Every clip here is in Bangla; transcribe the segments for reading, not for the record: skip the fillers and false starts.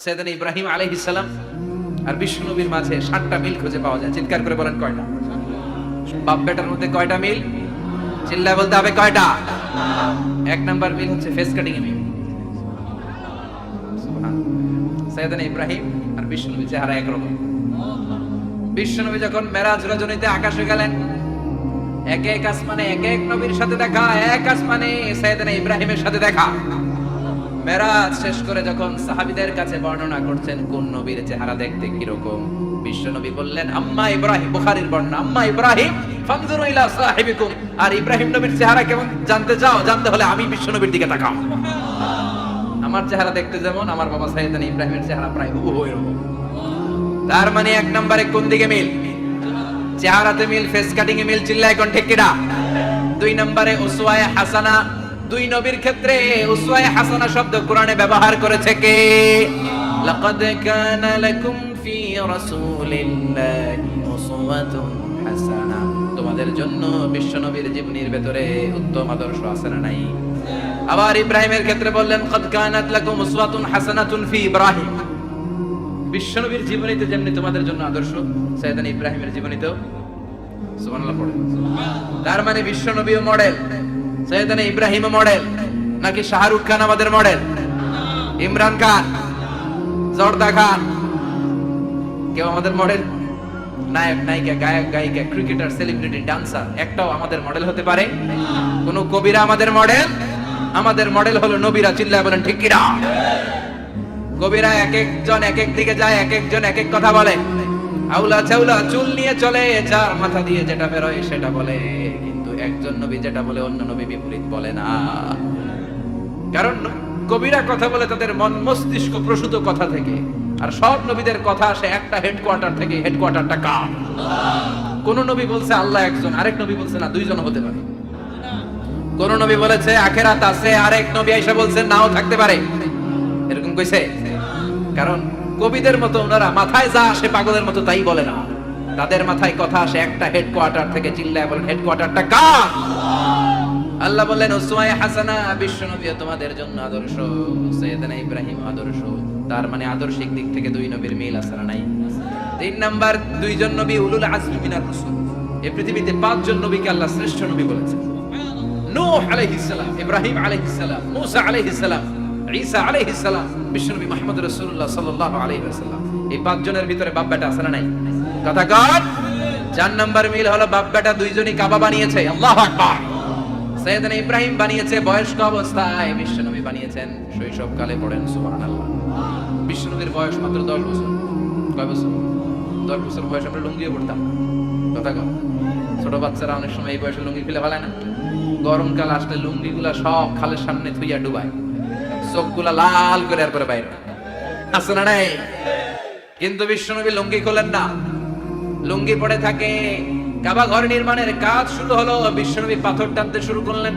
সাইয়েদনা ইব্রাহিম আলাইহিস সালাম আর বিষ্ণু নবীর মাঝে 7টা মিল খুঁজে পাওয়া যায়। চিৎকার করে বলেন কয়টা? বাপ বেটার মধ্যে কয়টা মিল? চিল্লায় বলতে হবে কয়টা? এক নাম্বার মিল হচ্ছে ফেস কাটিং এ মিল। সাইয়েদনা ইব্রাহিম আর বিষ্ণু নবীর চেহারা একরকম। বিষ্ণু নবী যখন মেরাজ রজনীতে আকাশে গেলেন, এক এক আসমানে এক এক নবীর সাথে দেখা, এক আসমানে সাইয়েদনা ইব্রাহিমের সাথে দেখা। মেরাজ শেষ করে যখন সাহাবীদের কাছে বর্ণনা করছেন কোন নবীর চেহারা দেখতে কি রকম, বিশ্ব নবী বললেন আম্মা ইব্রাহিম, বুখারীর বর্ণনা, আম্মা ইব্রাহিম ফানজুরু ইলা সাহিবিকুম, আর ইব্রাহিম নবীর চেহারা কেমন জানতে চাও? জানতে হলে আমি বিশ্ব নবীর দিকে তাকাও। আমার চেহারা দেখতে যেমন, আমার বাবা সাইয়েদনা ইব্রাহিমের চেহারা প্রায় হুবহু এরকম। তার মানে এক নম্বরে কোন দিকে মিল? চেহারাতে মিল, ফেস কাটিং এ মিল। চিল্লায় কোন ঠিক কিনা? দুই নম্বরে উসওয়ায়ে হাসানা। দুই নবীর ক্ষেত্রে উসওয়ায়ে হাসানা শব্দ কোরআনে ব্যবহার করেছে কে? লাকাদ কানা লাকুম ফি রাসূলিল্লাহি উসওয়াতুন হাসানা। তোমাদের জন্য বিশ্ব নবীর জীবনীর ভেতরে উত্তম আদর্শ আছে না নাই? আবার ইব্রাহিমের ক্ষেত্রে বললেন কাদ কানাত লাকুম উসওয়াতুন হাসানাতুন ফি ইব্রাহিম। বিশ্ব নবীর জীবনীতে যেমনি তোমাদের জন্য আদর্শ, সাইয়েদনা ইব্রাহিমের জীবনীতেও সুবহানাল্লাহ পড়ে। তার মানে বিশ্ব নবীও মডেল, সাইয়েদনা ইব্রাহিমও মডেল। নাকি শাহরুখ খান আমাদের মডেল? ইমরান খান, জর্দা খান কেউ আমাদের মডেল? নায়ক নায়িকা, গায়ক গায়িকা, ক্রিকেটার, সেলিব্রিটি, ডান্সার একটাও আমাদের মডেল হতে পারে? কোন কবিরা আমাদের মডেল? আমাদের মডেল হলো নবীরা। চিল্লায় বলেন ঠিক কিনা? কবিরা এক একজন এক এক দিকে যায়, এক একজন এক এক কথা বলে। আউলা চাউলা চুল নিয়ে চলে, যার মাথা দিয়ে যেটা বেরোয় সেটা বলে, কিন্তু একজন নবী যেটা বলে অন্য নবী বিপরীত বলে না। কারণ কবিরা কথা বলে তাদের মন মস্তিষ্ক প্রসূত কথা থেকে, আর সব নবীদের কথা আসে একটা হেডকোয়ার্টার থেকে। হেডকোয়ার্টারটা কার? কোন নবী বলছে আল্লাহ একজন, আরেক নবী বলছে না দুইজন হতে পারে। কোন নবী বলেছে আখিরাত আছে, আরেক নবী এসে বলছে নাও থাকতে পারে। এরকম কইছে? কারণ কবিদের মতো ওনারা মাথায় যা আসে পাগলের মতো তাই বলে না। তাদের মাথায় কথা আসে একটা হেডকোয়ার্টার থেকে। চিল্লায় বলেন হেডকোয়ার্টারটা কার? আল্লাহ বললেন উসওয়ায়ে হাসানা, বিশ্ব নবী তোমাদের জন্য আদর্শ, সাইয়েদনা ইব্রাহিম আদর্শ। তার মানে আদর্শিক দিক থেকে দুই নবীর মিল আছে না নাই? তিন নাম্বার, দুইজন নবী উলুল আজমি মিনার রাসূল। এই পৃথিবীতে 5 জন নবীকে আল্লাহ শ্রেষ্ঠ নবী বলেছেন। নূহ আলাইহিস সালাম, ইব্রাহিম আলাইহিস সালাম, মূসা আলাইহিস সালাম, ঈসা আলাইহিস সালাম, বিশ্বনবী মুহাম্মদ রাসূলুল্লাহ সাল্লাল্লাহু আলাইহি ওয়াসাল্লাম। এই 5 জনের ভিতরে বাপ বেটা আছে না নাই? কথা কর। 4 নাম্বার মিল হলো বাপ বেটা দুইজনই কাবা বানিয়েছে। আল্লাহু আকবার। সাইয়েদনা ইব্রাহিম বানিয়েছে বয়স্ক অবস্থায়, বিশ্বনবী বানিয়েছেন শৈশবকালে। পড়েন সুবহানাল্লাহ। বিশ্বনবীর বয়স মাত্র 10 বছর। কয় বছর? 10 বছর বয়সে আমরা লুঙ্গিও পড়তাম। কথা কর। ছোট বাচ্চারা অনেক সময় এই বয়সে লুঙ্গি খুলে ফেলায় না? গরমকাল আসলে লুঙ্গিগুলা সব খালের সামনে থুইয়া ডুবায়, চোখগুলা লাল করে আর করে বাইরে আছে না নাই? কিন্তু বিশ্বনবী লুঙ্গি খোলেন না, লুঙ্গি পড়ে থাকে। কাবা ঘর নির্মাণের কাজ শুরু হলো, বিশ্বনবী পাথর টানতে শুরু করলেন।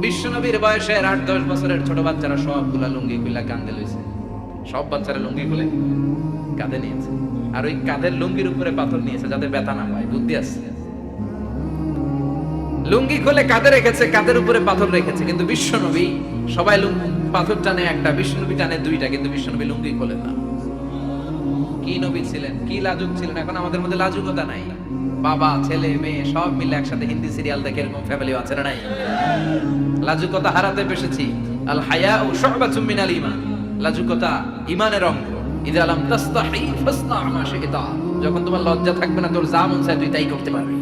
বিশ্বনবীর বয়সের 8-10 বছরের ছোট বাচ্চারা সবগুলা লুঙ্গি খুলে কাঁধে লইছে। সব বাচ্চারা লুঙ্গি খুলে কাঁধে নিয়েছে, আর ওই কাঁধের লুঙ্গির উপরে পাথর নিয়েছে যাতে ব্যথা না হয়। বুদ্ধি আছে। লুঙ্গি খুলে কাঁধে রেখেছে, কাঁধের উপরে পাথর রেখেছে। কিন্তু বিশ্বনবী, সবাই পাথর টানে একটা, বিশ্বনবী টানে 2টা, কিন্তু বিশ্বনবী লুঙ্গি খোলেন না। কি নবী ছিলেন, কি লাজুক ছিলেন! এখন আমাদের মধ্যে লাজুকতা নাই। বাবা ছেলে মেয়ে সব মিলে একসাথে হিন্দি সিরিয়াল দেখে, এরকম ফ্যামিলি আছে না নাই? লাজুকতা হারাতে বসেছি। আল হায়াউ শু'বাতুম মিনাল ঈমান। লাজুকতা ঈমানের অঙ্গ। ইযা লাম তাসতাহি ফাসনা মা শি'তা। যখন তোমার লজ্জা থাকবে না, তোর যা মন চায় তুই তাই করতে পারবি।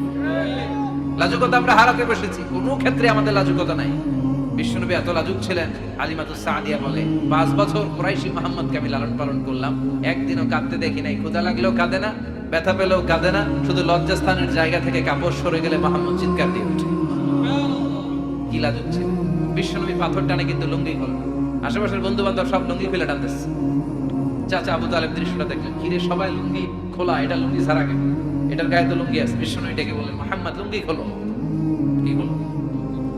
লাজুকতা আমরা হারাতে বসেছি। কোনো ক্ষেত্রে আমাদের লাজুকতা নাই। বিশ্বনবী এত লাজুক ছিলেন, হালিমাতুস সাদিয়া বলে 5 বছর কুরাইশি মুহাম্মদকে আমি লালন পালন করলাম, একদিনও কাঁদতে দেখি নাই। ক্ষুধা লাগলেও কাঁদে না, ব্যথা পেলেও কাঁদে না। শুধু লজ্জাস্থানের জায়গা থেকে কাপড় সরে গেলে মুহাম্মদ চিৎকার দিয়ে ওঠে। কি লাজুক ছিল! বিশ্বনবী পাথর টানে কিন্তু লুঙ্গি খোলে। আশেপাশের বন্ধু বান্ধব সব লুঙ্গি খুলে টানতেছে। চাচা আবু তালেব দৃশ্যটা দেখলেন, কিরে সবাই লুঙ্গি খোলা, এটা লুঙ্গি ছাড়া কেন? এটার গায়ে তো লুঙ্গি আছে। বিশ্বনবী ডেকে বললেন মুহাম্মদ লুঙ্গি খোলো। কি খোলো?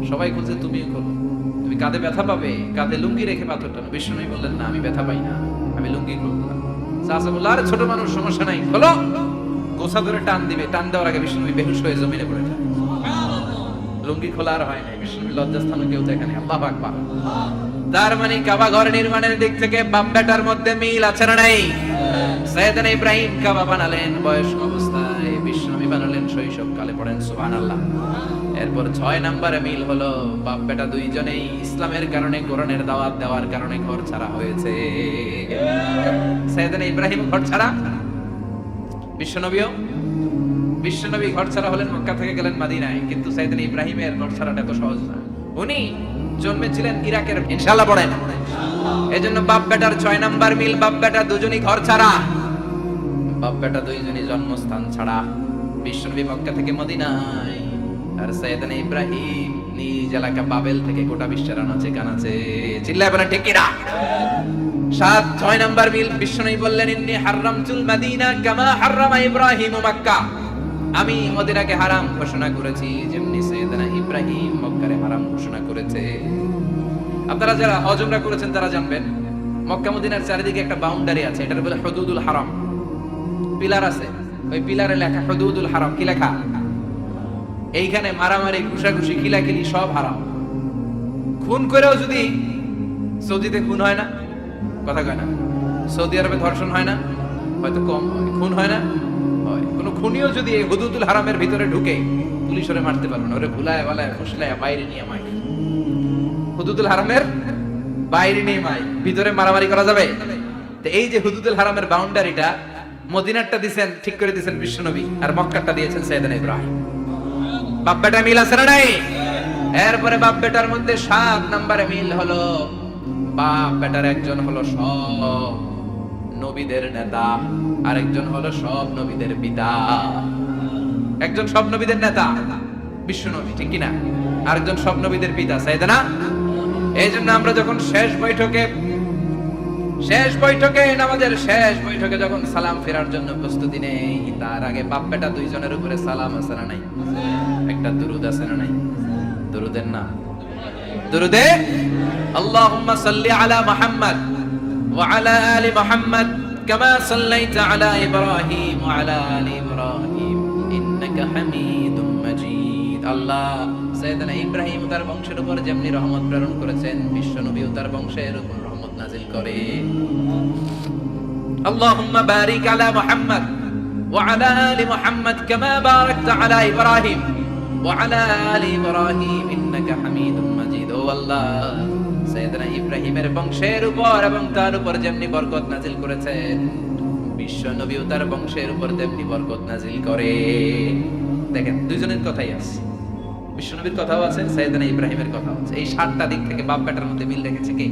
সবাই বলছে তুমিও খোলো, তুমি কাঁধে ব্যথা পাবে, কাঁধে লুঙ্গি রেখে পাথর টানো। বিশ্বনবী বললেন না, আমি ব্যথা পাই না, আমি লুঙ্গি খুলবো না। চাচা বলল আরে ছোট মানুষ, সমস্যা নাই, খোলো। গোছা ধরে টান দিবে, টান দেওয়ার আগে বিশ্বনবী বেহুশ হয়ে জমিনে পড়ে যায়। লুঙ্গি খোলা আর হয় নাই। বিশ্বনবী লজ্জাস্থানে কেউ দেখে নাই। আল্লাহু আকবার। তার মানে কাবা ঘর নির্মাণের দিক থেকে বাপ বেটার মধ্যে মিল আছে না নাই? সাইয়েদনা ইব্রাহিম কাবা বানালেন বয়স্ক অবস্থায়, বিশ্বনবী বানালেন শৈশবকালে, পড়েন সুবহানাল্লাহ। এরপর 6 নম্বরে মিল হলো বাপ বেটা দুইজনেই ইসলামের কারণে, কোরআনের দাওয়াত দেওয়ার কারণে ঘর ছাড়া হয়েছে। সাইয়েদনা ইব্রাহিম ঘর ছাড়া, বিশ্বনবী ঘর ছাড়া হলেন, মক্কা থেকে গেলেন মদিনায়। কিন্তু সাইয়েদনা ইব্রাহিমের ঘর ছাড়াটা তো সহজ না। উনি জন্মেছিলেন ইরাকের, ইনশাআল্লাহ পড়েন। এজন্য বাপ বেটার 6 নাম্বার মিল, বাপ বেটা দুজনই ঘর ছাড়া, বাপ বেটা দুইজনই জন্মস্থান ছাড়া। বিশ্বনবী মক্কা থেকে মদিনায়, আর সাইয়েদনা ইব্রাহিম নিজ এলাকা বাবেল থেকে গোটা বিশ্বের আনাচে কানাচে। চিল্লায় বলেন ঠিক কিনা? 6 নাম্বার মিল, বিশ্বনবী বললেন ইন্নী হারামতুল মদিনা কামা হারামা ইব্রাহিম মক্কা। আমি মদিনাকে হারাম ঘোষণা করেছি যেমনি সাইয়েদনা ইব্রাহিম মক্কারে হারাম ঘোষণা করেছে। আপনারা যারা হজ উমরা করেছেন তারা জানবেন, মক্কা মদিনার চারিদিকে একটা বাউন্ডারি আছে, এটার বলে হুদুদুল হারাম। পিলার আছে, ওই পিলারে লেখা হুদুদুল হারাম। কি লেখা? এইখানে মারামারি, ঘুষাঘুষি, খিলাখিলি সব হারাম। খুন করেও যদি, সৌদিতে খুন হয় না, কথা কয় না, সৌদি আরবে ধর্ষণ হয় না, হয়তো কম হয়, খুন হয় না, হয়। কোন খুনিও যদি এই হুদুদুল হারামের ভিতরে ঢুকে, পুলিশ ওরে মারতে পারবে না, ওরে ভুলায় বালায় ফুসলায় বাইরে নিয়ে মাই। হুদুদুল হারামের বাইরে নিয়ে মাই, ভিতরে মারামারি করা যাবে? তো এই যে হুদুদুল হারামের বাউন্ডারিটা, মদিনারটা দিবেন ঠিক করে দিবেন বিশ্বনবী, আর মক্কারটা দিয়েছেন সাইয়েদনা ইব্রাহিম। বাপ বেটা মিল আছে না নাই? এরপরে বাপ বেটার মধ্যে 7 নম্বরে মিল হলো, বাপ বেটার একজন হলো সব নবীদের নেতা, আরেকজন হলো সব নবীদের পিতা। একজন সব নবীদের নেতা বিশ্বনবী, ঠিক কিনা? আরেকজন সব নবীদের পিতা সাইয়েদনা। এই জন্য আমরা যখন শেষ বৈঠকে নামাজের শেষ বৈঠকে যখন সালাম ফেরার জন্য প্রস্তুতি নেই, তার আগে বাপ বেটা দুইজনের উপরে সালাম আছে না নাই? একটা দুরুদ আছে না নাই? দুরুদের নাম দুরুদে আল্লাহুম্মা সাল্লি আলা মুহাম্মদ ওয়া আলা আলি মুহাম্মদ কামা সাল্লাইতা আলা ইব্রাহিম ওয়া আলা আলি ইব্রাহিম ইন্নাকা হামিদুম মাজিদ। আল্লাহ সাইয়েদনা ইব্রাহিম তার বংশের উপর যেমনি রহমত প্রেরণ করেছেন, বিশ্বনবী তার বংশের উপর রহমত নাজিল করে। আল্লাহুম্মা বারিক আলা মুহাম্মদ ওয়া আলা আলি মুহাম্মদ কামা বারাকতা আলা ইব্রাহিম ওয়া আলা আলি ইব্রাহিম ইন্নাকা হামিদুম মাজিদ। ও আল্লাহ, সাইয়েদনা ইব্রাহিমের বংশের উপর এবং তার উপর যেমনি বরকত নাজিল করেছেন, বিশ্বনবী তার বংশের উপর তেমনি বরকত নাজিল করে। দেখেন, দুইজনের কথাই আছে, বিশ্বনবীর কথাও আছে, সাইয়েদনা ইব্রাহিমের কথাও আছে। এই 7টা দিক থেকে বাপ বেটার মধ্যে মিল রেখেছে কে?